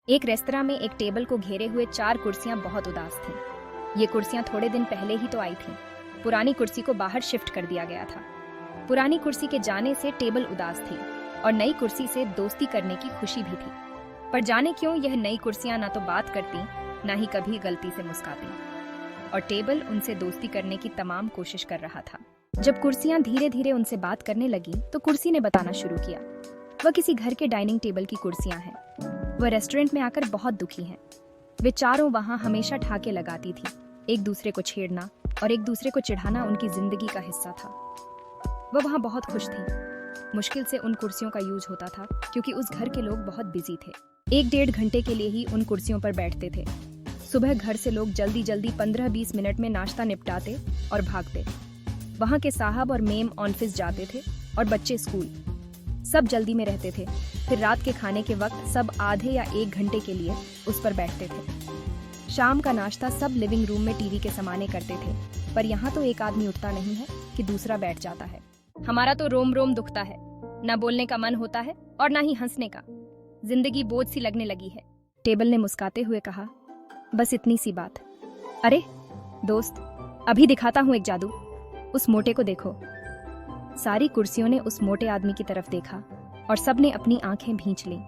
एक रेस्तरां में एक टेबल को घेरे हुए 4 कुर्सियां बहुत उदास थीं। ये कुर्सियां थोड़े दिन पहले ही तो आई थीं। पुरानी कुर्सी को बाहर शिफ्ट कर दिया गया था। पुरानी कुर्सी के जाने से टेबल उदास थी और नई कुर्सी से दोस्ती करने की खुशी भी थी। पर जाने क्यों यह नई कुर्सियां ना तो बात करती, ना ही कभी गलती से मुस्कुराती, और टेबल उनसे दोस्ती करने की तमाम कोशिश कर रहा था। जब कुर्सियां धीरे धीरे उनसे बात करने लगी तो कुर्सी ने बताना शुरू किया। वह किसी घर के डाइनिंग टेबल की कुर्सियां हैं। वह रेस्टोरेंट में आकर बहुत दुखी हैं। वे चारों वहां हमेशा ठाके लगाती थी। एक दूसरे को छेड़ना और एक दूसरे को चिढ़ाना उनकी जिंदगी का हिस्सा था। वह वहां बहुत खुश थी। मुश्किल से उन कुर्सियों का यूज होता था क्योंकि उस घर के लोग बहुत बिजी थे। 1-1.5 घंटे के लिए ही उन कुर्सियों पर बैठते थे। सुबह घर से लोग जल्दी जल्दी 15-20 मिनट में नाश्ता निपटाते और भागते। वहां के साहब और मेम ऑफिस जाते थे और बच्चे स्कूल। सब जल्दी में रहते थे। फिर रात के खाने के वक्त सब आधे या 1 घंटे के लिए उस पर बैठते थे। शाम का नाश्ता सब लिविंग रूम में टीवी के समाने करते थे। पर यहाँ तो एक आदमी उठता नहीं है कि दूसरा बैठ जाता है। हमारा तो रोम रोम दुखता है, ना बोलने का मन होता है और ना ही हंसने का। जिंदगी बोझ सी लगने लगी है। टेबल ने मुस्कुराते हुए कहा, बस इतनी सी बात। अरे दोस्त, अभी दिखाता हूँ एक जादू। उस मोटे को देखो। सारी कुर्सियों ने उस मोटे आदमी की तरफ देखा और सबने अपनी आंखें भींच लीं।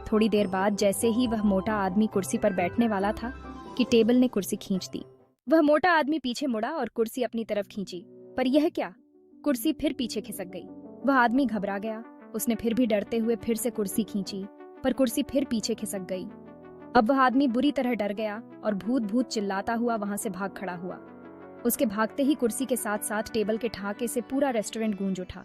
थोड़ी देर बाद जैसे ही वह मोटा आदमी कुर्सी पर बैठने वाला था कि टेबल ने कुर्सी खींच दी। वह मोटा आदमी पीछे मुड़ा और कुर्सी अपनी तरफ खींची। पर यह क्या, कुर्सी फिर पीछे खिसक गई। वह आदमी घबरा गया। उसने फिर भी डरते हुए फिर से कुर्सी खींची, पर कुर्सी फिर पीछे खिसक गई। अब वह आदमी बुरी तरह डर गया और भूत भूत चिल्लाता हुआ वहां से भाग खड़ा हुआ। उसके भागते ही कुर्सी के साथ साथ टेबल के ठहाके से पूरा रेस्टोरेंट गूंज उठा।